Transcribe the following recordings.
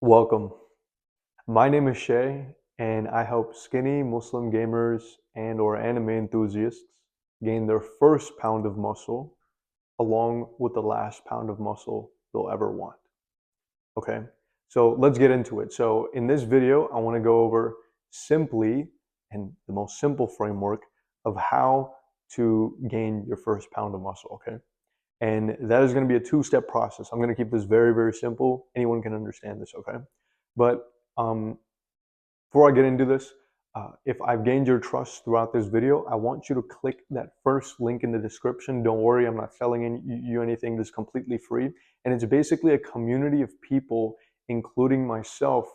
Welcome. My name is Shay, and I help skinny Muslim gamers and/or anime enthusiasts gain their first pound of muscle along with the last pound of muscle they'll ever want. Okay, so let's get into it. So in this video, I want to go over simply and the most simple framework of how to gain your first pound of muscle. Okay, and that is going to be a two-step process. I'm going to keep this very, very simple. Anyone can understand this. Okay, but um, before I get into this, if I've gained your trust throughout this video, I want you to click that first link in the description. Don't worry, I'm not selling you anything. This is completely free. And it's basically a community of people, including myself,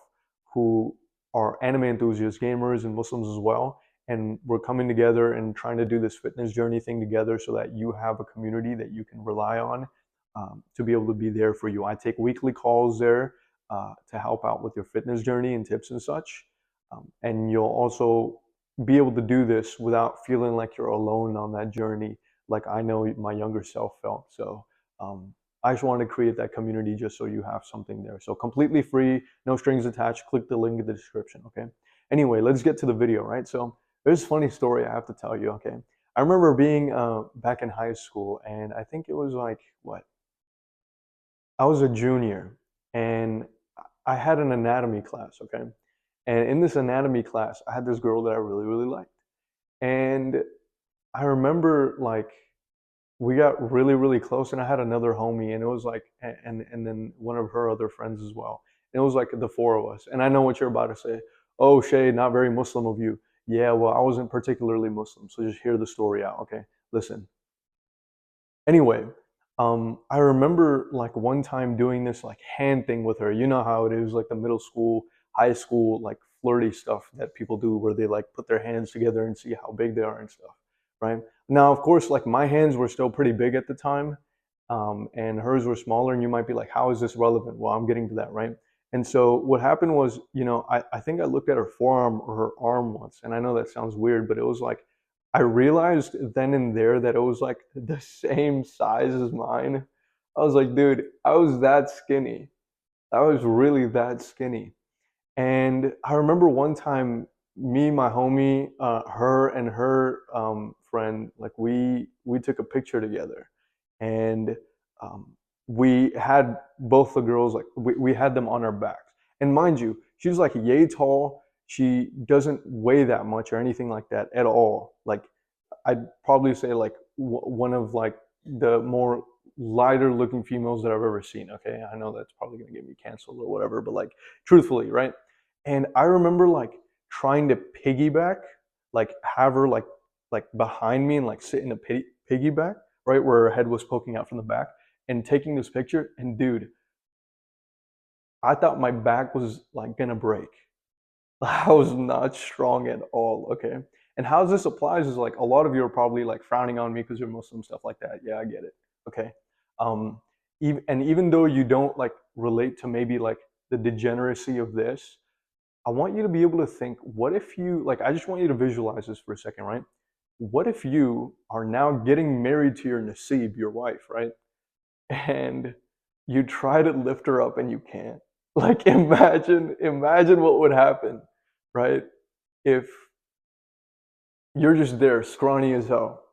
who are anime enthusiasts, gamers, and Muslims as well. And we're coming together and trying to do this fitness journey thing together so that you have a community that you can rely on to be able to be there for you. I take weekly calls there to help out with your fitness journey and tips and such. And you'll also be able to do this without feeling like you're alone on that journey, like I know my younger self felt. So I just wanted to create that community just so you have something there. So completely free, no strings attached. Click the link in the description. Okay. Anyway, let's get to the video, right? So there's a funny story I have to tell you. Okay. I remember being back in high school, and I think it was like what? I was a junior, and I had an anatomy class. Okay. And in this anatomy class, I had this girl that I really, really liked. And I remember like we got really, really close, and I had another homie, and it was like, and then one of her other friends as well. And it was like the four of us. And I know what you're about to say. Oh, Shay, not very Muslim of you. Yeah, well, I wasn't particularly Muslim, so just hear the story out, okay? Listen. Anyway, I remember like one time doing this like hand thing with her. You know how it is, like the middle school, high school, like flirty stuff that people do where they like put their hands together and see how big they are and stuff, right? Now, of course, like my hands were still pretty big at the time, and hers were smaller. And you might be like, how is this relevant? Well, I'm getting to that, right? And so what happened was, I think I looked at her forearm or her arm once, and I know that sounds weird, but it was like I realized then and there that it was like the same size as mine. I was like, dude, I was that skinny. I was really that skinny. And I remember one time, me, my homie, her, and her friend, like we took a picture together, and um, we had both the girls like we had them on our backs. And mind you, she was like yay tall. She doesn't weigh that much or anything like that at all. Like I'd probably say like one of like the more lighter looking females that I've ever seen. Okay, I know that's probably gonna get me canceled or whatever, but like truthfully, right? And I remember like trying to piggyback, like have her like behind me and like sit in a piggyback, right where her head was poking out from the back, and taking this picture. And dude, I thought my back was like gonna break. I was not strong at all. Okay. And how this applies is like a lot of you are probably like frowning on me because you're Muslim, stuff like that. Yeah, I get it. Okay. Um, even though you don't like relate to maybe like the degeneracy of this, I want you to be able to think, what if you, like, I just want you to visualize this for a second, right? What if you are now getting married to your Nasib, your wife, right? And you try to lift her up and you can't. Like, imagine what would happen, right? If you're just there, scrawny as hell.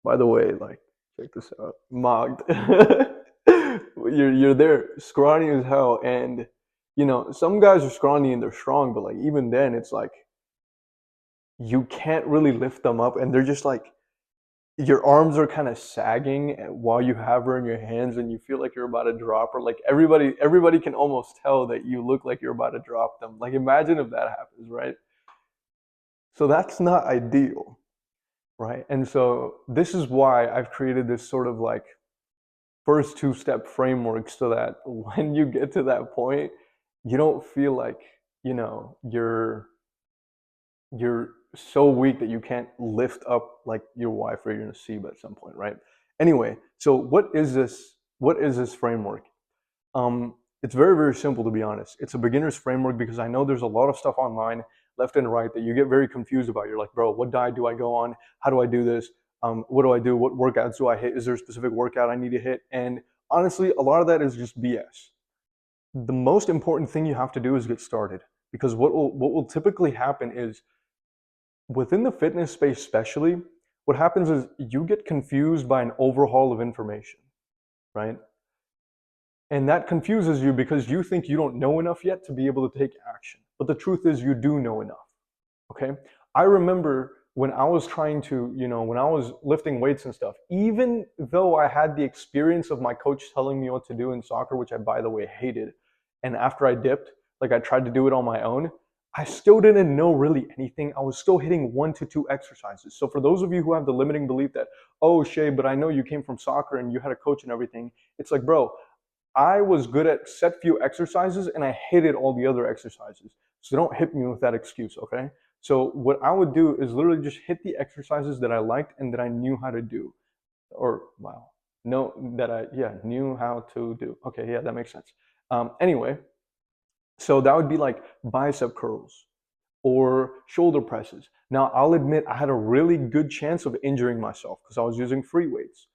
By the way, like, check this out, mogged. You're there, scrawny as hell, and some guys are scrawny and they're strong, but like even then, it's like you can't really lift them up, and they're just like your arms are kind of sagging while you have her in your hands, and you feel like you're about to drop her. Like everybody can almost tell that you look like you're about to drop them. Like imagine if that happens, right? So that's not ideal, right? And so this is why I've created this sort of like first two-step framework so that when you get to that point, you don't feel like, you're so weak that you can't lift up like your wife or your nasiba at some point, right? Anyway, so what is this? What is this framework? It's very, very simple, to be honest. It's a beginner's framework because I know there's a lot of stuff online, left and right, that you get very confused about. You're like, bro, what diet do I go on? How do I do this? What do I do? What workouts do I hit? Is there a specific workout I need to hit? And honestly, a lot of that is just BS. the most important thing you have to do is get started, because what will typically happen is, within the fitness space especially, what happens is you get confused by an overhaul of information, right? And that confuses you because you think you don't know enough yet to be able to take action. But the truth is, you do know enough. Okay. I remember when I was trying to, when I was lifting weights and stuff, even though I had the experience of my coach telling me what to do in soccer, which I, by the way, hated. And after I dipped, like I tried to do it on my own, I still didn't know really anything. I was still hitting 1 to 2 exercises. So for those of you who have the limiting belief that, oh, Shay, but I know you came from soccer and you had a coach and everything, it's like, bro, I was good at set few exercises and I hated all the other exercises. So don't hit me with that excuse, okay? So what I would do is literally just hit the exercises that I liked and that I knew how to do. Or wow, no, that I knew how to do. Okay, yeah, that makes sense. Anyway, so that would be like bicep curls or shoulder presses. Now I'll admit I had a really good chance of injuring myself because I was using free weights.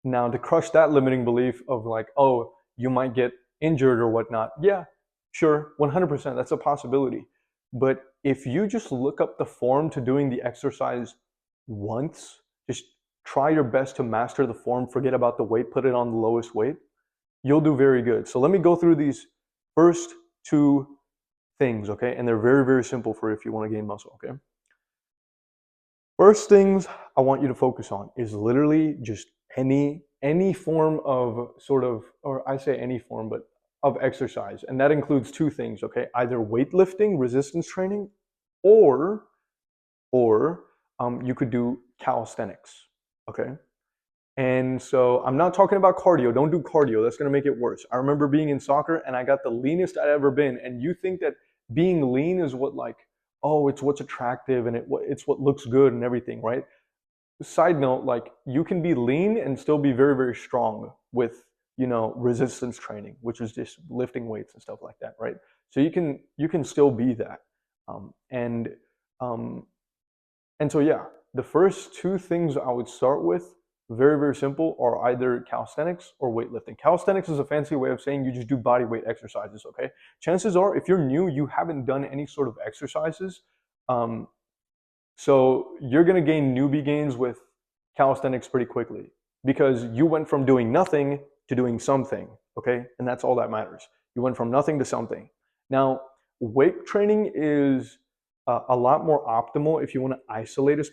Now, to crush that limiting belief of like, oh, you might get injured or whatnot, yeah, sure, 100%, that's a possibility. But if you just look up the form to doing the exercise once, just try your best to master the form, forget about the weight, put it on the lowest weight, you'll do very good. So let me go through these first two things, okay? And they're very, very simple for if you want to gain muscle, okay? First things I want you to focus on is literally just any form of sort of, or I say any form, but of exercise. And that includes two things, okay? Either weightlifting, resistance training, or you could do calisthenics, okay? And so I'm not talking about cardio. Don't do cardio. That's going to make it worse. I remember being in soccer and I got the leanest I'd ever been. And you think that being lean is what, like, oh, it's what's attractive and it's what looks good and everything, right? Side note, like, you can be lean and still be very, very strong with, resistance training, which is just lifting weights and stuff like that, right? So you can still be that. Um, and um, and so, yeah, the first two things I would start with, very, very simple, are either calisthenics or weightlifting. Calisthenics is a fancy way of saying you just do body weight exercises, okay? Chances are, if you're new, you haven't done any sort of exercises. Um, so you're going to gain newbie gains with calisthenics pretty quickly because you went from doing nothing to doing something, okay? And that's all that matters. You went from nothing to something. Now, weight training is a lot more optimal if you want to isolate a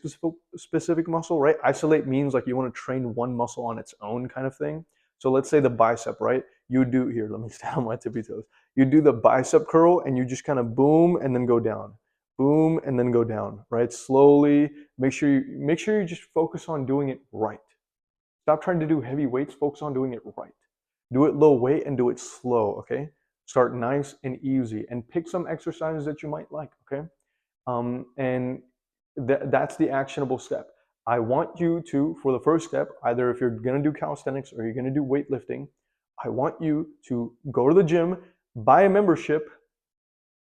specific muscle, right? Isolate means like you want to train one muscle on its own kind of thing. So let's say the bicep, right? You do here, let me stand on my tippy toes. You do the bicep curl and you just kind of boom and then go down. Boom and then go down, right? Slowly. Make sure you just focus on doing it right. Stop trying to do heavy weights, focus on doing it right. Do it low weight and do it slow, okay? Start nice and easy and pick some exercises that you might like, okay? And that's the actionable step. I want you to, for the first step, either if you're going to do calisthenics or you're going to do weightlifting, I want you to go to the gym, buy a membership,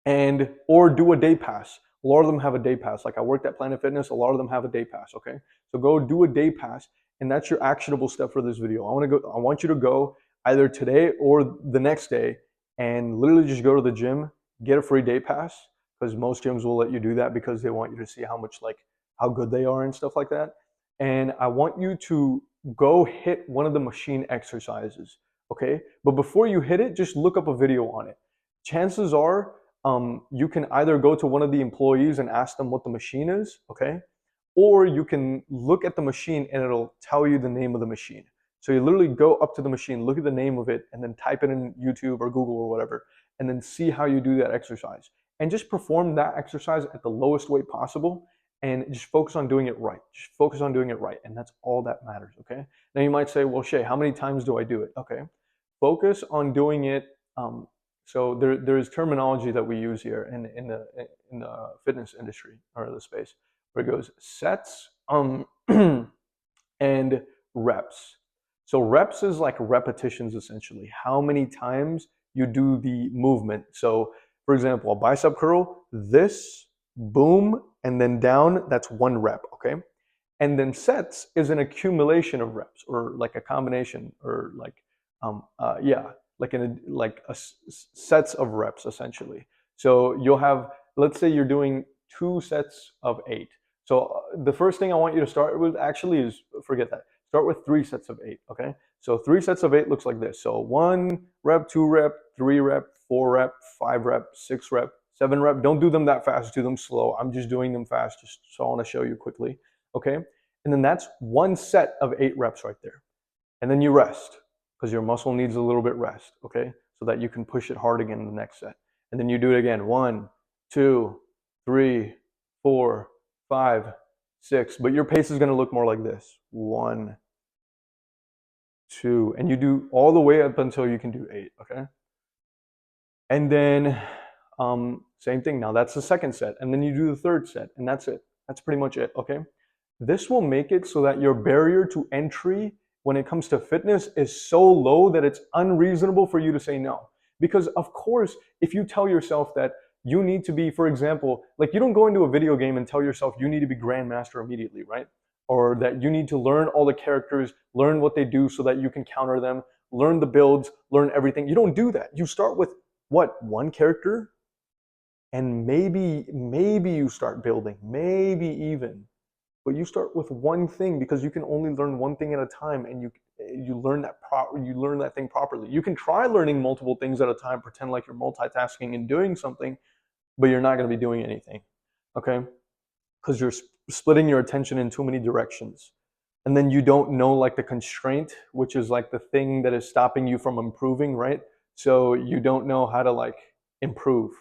and or do a day pass. A lot of them have a day pass. Like I worked at Planet Fitness, a lot of them have a day pass, okay? So go do a day pass, and that's your actionable step for this video. I want you to go either today or the next day and literally just go to the gym, get a free day pass, because most gyms will let you do that because they want you to see how much, like, how good they are and stuff like that. And I want you to go hit one of the machine exercises, okay? But before you hit it, just look up a video on it. Chances are you can either go to one of the employees and ask them what the machine is, okay? Or you can look at the machine and it'll tell you the name of the machine. So you literally go up to the machine, look at the name of it, and then type it in YouTube or Google or whatever, and then see how you do that exercise. And just perform that exercise at the lowest weight possible and just focus on doing it right. Just focus on doing it right. And that's all that matters, okay? Now you might say, well, Shay, how many times do I do it? Okay. Focus on doing it. So there's terminology that we use here in the fitness industry or the space where it goes sets and reps. So reps is like repetitions essentially. How many times you do the movement. So for example, a bicep curl, this, boom, and then down, that's one rep, okay? And then sets is an accumulation of reps or like a combination or like, yeah. sets of reps essentially. So you'll have, let's say you're doing 2 sets of 8. So the first thing I want you to start with actually is, forget that. Start with 3 sets of 8, okay? So 3 sets of 8 looks like this. So 1 rep, 2 rep, 3 rep, 4 rep, 5 rep, 6 rep, 7 rep. Don't do them that fast, do them slow. I'm just doing them fast, just so I want to show you quickly, okay? And then that's 1 set of 8 reps right there. And then you rest because your muscle needs a little bit rest, okay? So that you can push it hard again in the next set. And then you do it again. 1, 2, 3, 4, 5, 6. But your pace is going to look more like this. 1, 2. And you do all the way up until you can do 8, okay? And then same thing. Now that's the second set. And then you do the third set. And that's it. That's pretty much it, okay? This will make it so that your barrier to entry when it comes to fitness is so low that it's unreasonable for you to say no. Because of course, if you tell yourself that you need to be, for example, like you don't go into a video game and tell yourself you need to be Grandmaster immediately, right? Or that you need to learn all the characters, learn what they do so that you can counter them, learn the builds, learn everything. You don't do that. You start with what? One character? And maybe you start building, maybe even. But you start with one thing because you can only learn one thing at a time, and you learn that thing properly. You can try learning multiple things at a time, pretend like you're multitasking and doing something, but you're not going to be doing anything, okay? Because you're splitting your attention in too many directions. And then you don't know like the constraint, which is like the thing that is stopping you from improving, right? So you don't know how to like improve.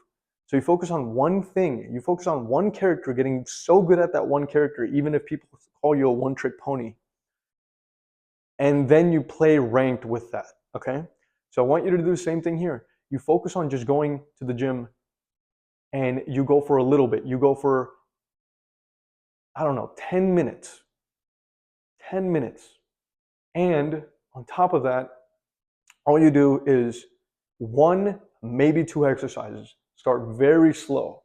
So you focus on one thing. You focus on one character, getting so good at that one character, even if people call you a one-trick pony. And then you play ranked with that, okay? So I want you to do the same thing here. You focus on just going to the gym and you go for a little bit. You go for, I don't know, 10 minutes. 10 minutes. And on top of that, all you do is 1, maybe 2 exercises. Start very slow.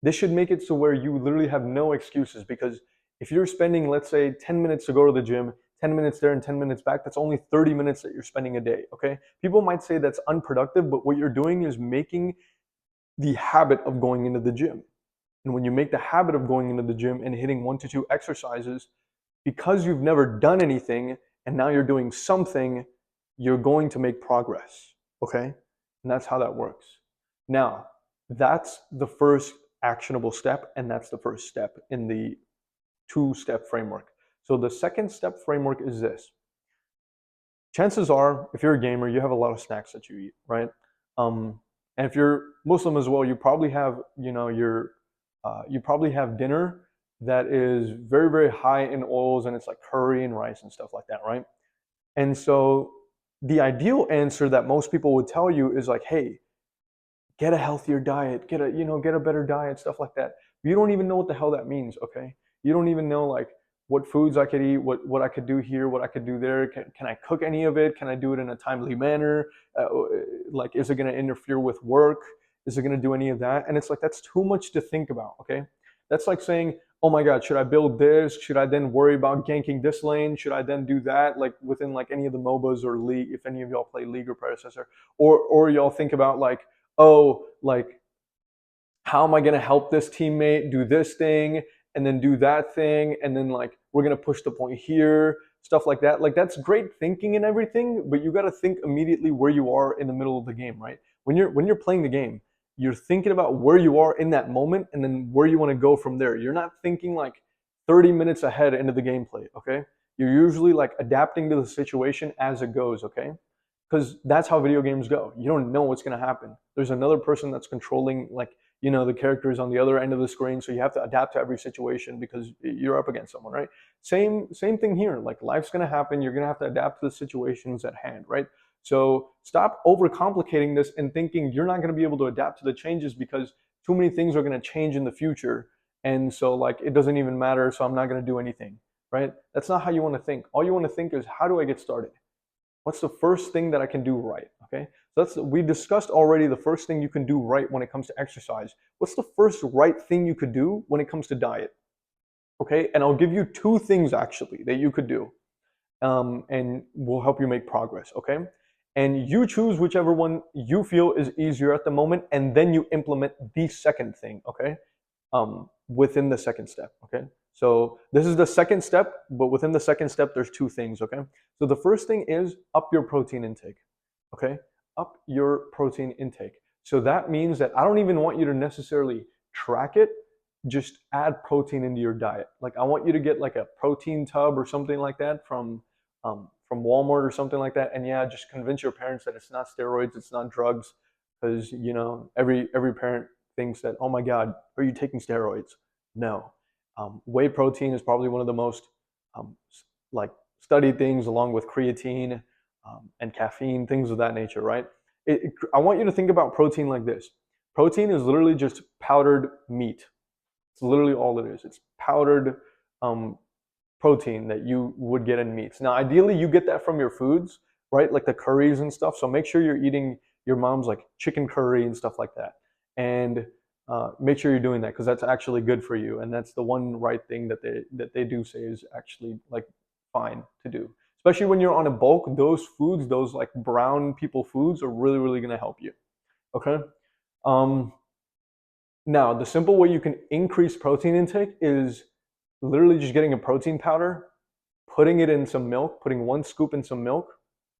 This should make it so where you literally have no excuses, because if you're spending, let's say, 10 minutes to go to the gym, 10 minutes there and 10 minutes back, that's only 30 minutes that you're spending a day, okay? People might say that's unproductive, but what you're doing is making the habit of going into the gym. And when you make the habit of going into the gym and hitting 1 to 2 exercises, because you've never done anything and now you're doing something, you're going to make progress, okay? And that's how that works. Now, that's the first actionable step, and that's the first step in the 2-step framework. So the second step framework is this. Chances are, if you're a gamer, you have a lot of snacks that you eat, right? And if you're Muslim as well, you probably have, you probably have dinner that is very, very high in oils, and it's like curry and rice and stuff like that, right? And so the ideal answer that most people would tell you is like, hey, get a healthier diet, get a better diet, stuff like that. You don't even know what the hell that means, okay? You don't even know like what foods I could eat, what I could do here, what I could do there. Can I cook any of it? Can I do it in a timely manner? Like, is it going to interfere with work? Is it going to do any of that? And it's like, that's too much to think about, okay? That's like saying, oh my God, should I build this? Should I then worry about ganking this lane? Should I then do that? Like within like any of the MOBAs or League, if any of y'all play League or predecessor, or y'all think about like, oh, like, how am I going to help this teammate do this thing and then do that thing? And then like, we're going to push the point here, stuff like that. Like that's great thinking and everything, but you got to think immediately where you are in the middle of the game, right? When you're playing the game, you're thinking about where you are in that moment and then where you want to go from there. You're not thinking like 30 minutes ahead into the gameplay, okay? You're usually like adapting to the situation as it goes, okay? Because that's how video games go. You don't know what's going to happen. There's another person that's controlling like, the characters on the other end of the screen, so you have to adapt to every situation because you're up against someone, right? Same thing here. Like life's going to happen. You're going to have to adapt to the situations at hand, right? So stop overcomplicating this and thinking you're not going to be able to adapt to the changes because too many things are going to change in the future. And so like it doesn't even matter, so I'm not going to do anything, right? That's not how you want to think. All you want to think is, how do I get started? What's the first thing that I can do right? Okay, so we discussed already the first thing you can do right when it comes to exercise. What's the first right thing you could do when it comes to diet? Okay, and I'll give you 2 things actually that you could do, and will help you make progress. Okay, And you choose whichever one you feel is easier at the moment, and then you implement the second thing, okay? Within the second step, okay? So this is the second step, but within the second step, there's two things, okay? So the first thing is up your protein intake, okay? Up your protein intake. So that means that I don't even want you to necessarily track it, just add protein into your diet. Like I want you to get like a protein tub or something like that from Walmart or something like that. And yeah, just convince your parents that it's not steroids, it's not drugs, because you know every parent thinks that, oh my God, are you taking steroids? No. Whey protein is probably one of the most um, like studied things, along with creatine and caffeine, things of that nature, right? I want you to think about protein like this. Protein is literally just powdered meat. It's literally all it is. It's powdered um, protein that you would get in meats. Now, ideally, you get that from your foods, right? Like the curries and stuff. So make sure you're eating your mom's like chicken curry and stuff like that. And make sure you're doing that because that's actually good for you. And that's the one right thing that they do say is actually like fine to do. Especially when you're on a bulk, those foods, those like brown people foods are really, really going to help you. Okay. Um, Now, the simple way you can increase protein intake is literally just getting a protein powder, putting it in some milk, putting 1 scoop in some milk,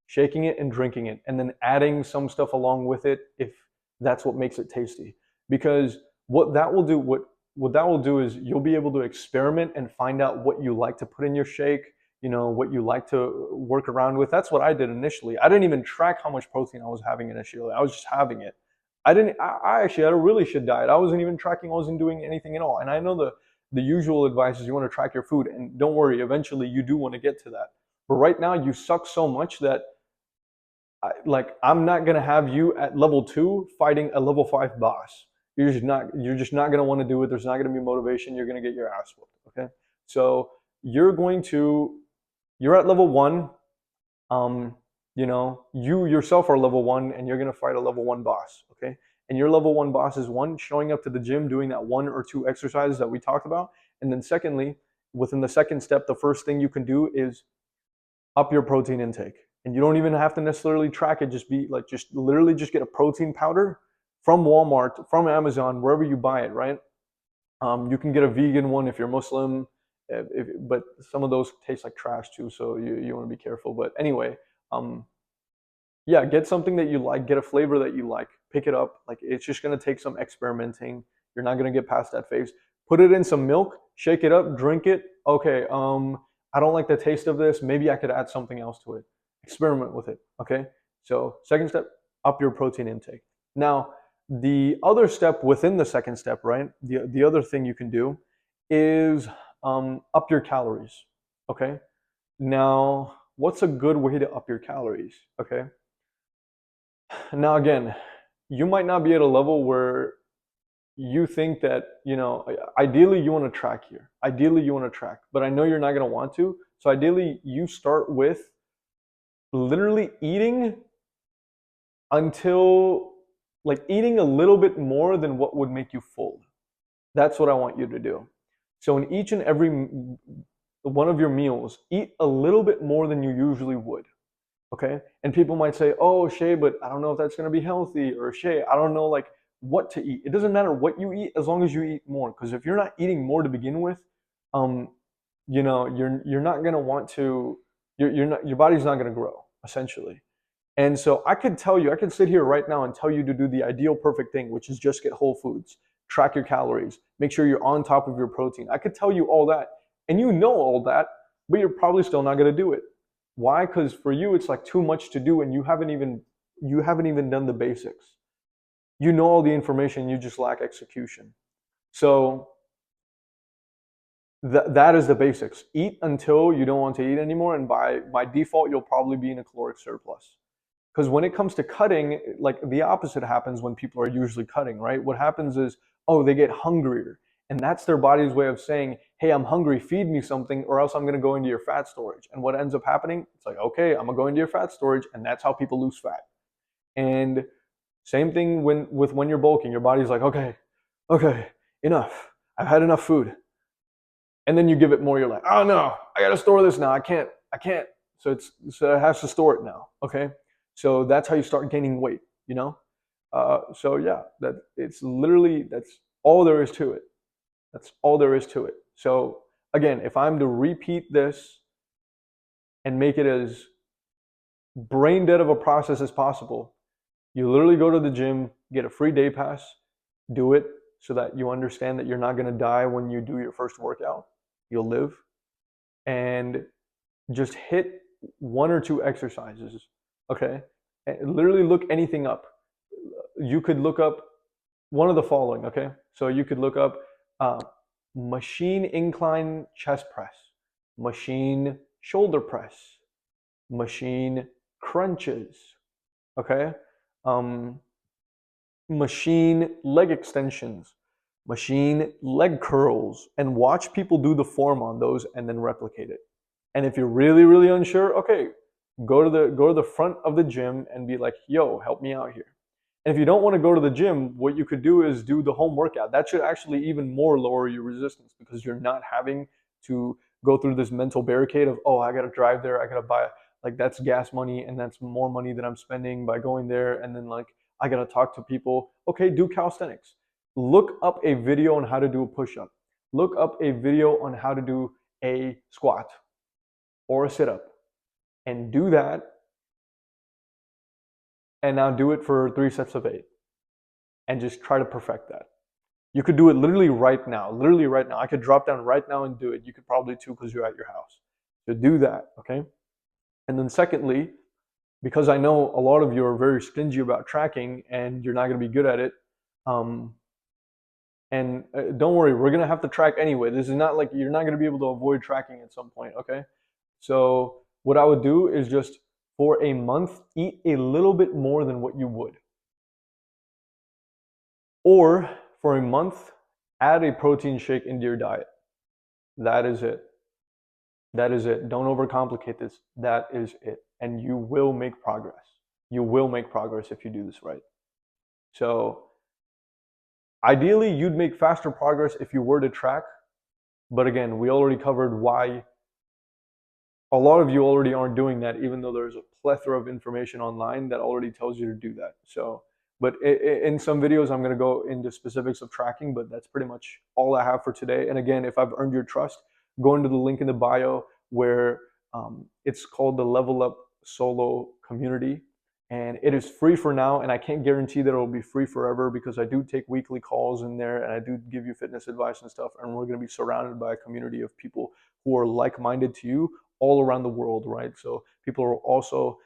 shaking it and drinking it, and then adding some stuff along with it if that's what makes it tasty. Because what that will do is you'll be able to experiment and find out what you like to put in your shake, you know, what you like to work around with. That's what I did initially. I didn't even track how much protein I was having initially. I was just having it. I actually had a really shit diet. I wasn't even tracking, I wasn't doing anything at all. And I know the usual advice is you want to track your food, and don't worry, eventually you do want to get to that. But right now you suck so much that I'm not gonna have you at level 2 fighting a level 5 boss. You're just not gonna want to do it. There's not gonna be motivation. You're gonna get your ass whooped. Okay. So you're going to you're at level 1. um, you know, you yourself are level 1 and you're going to fight a level 1 boss, okay? And your level 1 boss is, one, showing up to the gym, doing that 1 or 2 exercises that we talked about. And then secondly, within the second step, the first thing you can do is up your protein intake. And you don't even have to necessarily track it. Just literally just get a protein powder from Walmart, from Amazon, wherever you buy it, right? You can get a vegan one if you're Muslim, but some of those taste like trash too, so you want to be careful. But anyway, um, yeah, get something that you like, get a flavor that you like, pick it up. Like it's just gonna take some experimenting. You're not gonna get past that phase. Put it in some milk, shake it up, drink it. Okay, I don't like the taste of this. Maybe I could add something else to it. Experiment with it. Okay. So second step, up your protein intake. Now, the other step within the second step, right? The other thing you can do is up your calories. Okay. Now, what's a good way to up your calories? Okay. Now, again, you might not be at a level where you think that, you know, ideally you want to track here. Ideally you want to track, but I know you're not going to want to. So ideally you start with literally eating until like eating a little bit more than what would make you full. That's what I want you to do. So in each and every one of your meals, eat a little bit more than you usually would. Okay. And people might say, oh, Shay, but I don't know if that's going to be healthy, or Shay, I don't know like what to eat. It doesn't matter what you eat as long as you eat more. Because if you're not eating more to begin with, um, you know, you're not going to want to, you're not, your body's not going to grow essentially. And so I could tell you, I could sit here right now and tell you to do the ideal perfect thing, which is just get whole foods, track your calories, make sure you're on top of your protein. I could tell you all that, and you know all that, but you're probably still not going to do it. Why? Because for you, it's like too much to do, and you haven't even done the basics. You know all the information, you just lack execution. So that is the basics. Eat until you don't want to eat anymore, and by default, you'll probably be in a caloric surplus. Because when it comes to cutting, like the opposite happens when people are usually cutting, right? What happens is, oh, they get hungrier. And that's their body's way of saying, hey, I'm hungry, feed me something, or else I'm going to go into your fat storage. And what ends up happening, it's like, okay, I'm going to go into your fat storage. And that's how people lose fat. And same thing when you're bulking, your body's like, okay, enough. I've had enough food. And then you give it more, you're like, oh no, I got to store this now. I can't. So it has to store it now. Okay. So that's how you start gaining weight, you know? So yeah, that's all there is to it. That's all there is to it. So again, if I'm to repeat this and make it as brain dead of a process as possible, you literally go to the gym, get a free day pass, do it so that you understand that you're not going to die when you do your first workout. You'll live. And just hit one or two exercises, okay? And literally look anything up. You could look up one of the following, okay? So you could look up uh, machine incline chest press, machine shoulder press, machine crunches, okay? Um, Machine leg extensions, machine leg curls, and watch people do the form on those and then replicate it. And if you're really, really unsure, okay, go to the front of the gym and be like, yo, help me out here. And if you don't want to go to the gym, what you could do is do the home workout. That should actually even more lower your resistance because you're not having to go through this mental barricade of, oh, I gotta drive there, I gotta buy, like, that's gas money and that's more money that I'm spending by going there, and then like I gotta talk to people. Okay, do calisthenics. Look up a video on how to do a push-up. Look up a video on how to do a squat or a sit-up and do that, and now do it for 3 sets of 8 and just try to perfect that. You could do it literally right now. Literally right now. I could drop down right now and do it. You could probably too because you're at your house. So do that, okay? And then secondly, because I know a lot of you are very stingy about tracking and you're not going to be good at it, um, and don't worry, we're going to have to track anyway. This is not like you're not going to be able to avoid tracking at some point, okay? So what I would do is just for a month, eat a little bit more than what you would. Or for a month, add a protein shake into your diet. That is it. That is it. Don't overcomplicate this. That is it. And you will make progress. You will make progress if you do this right. So ideally, you'd make faster progress if you were to track. But again, we already covered why a lot of you already aren't doing that, even though there's a plethora of information online that already tells you to do that. So, but in some videos, I'm going to go into specifics of tracking, but that's pretty much all I have for today. And again, if I've earned your trust, go into the link in the bio where it's called the Level Up Solo Community. And it is free for now, and I can't guarantee that it will be free forever because I do take weekly calls in there and I do give you fitness advice and stuff. And we're going to be surrounded by a community of people who are like-minded to you all around the world, right? So people are also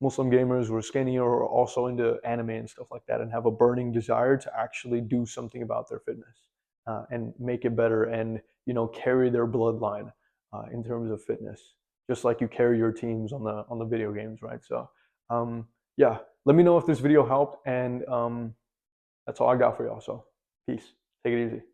Muslim gamers who are skinny or are also into anime and stuff like that and have a burning desire to actually do something about their fitness and make it better and, you know, carry their bloodline in terms of fitness, just like you carry your teams on the video games, right? So yeah, let me know if this video helped, and that's all I got for y'all. So peace. Take it easy.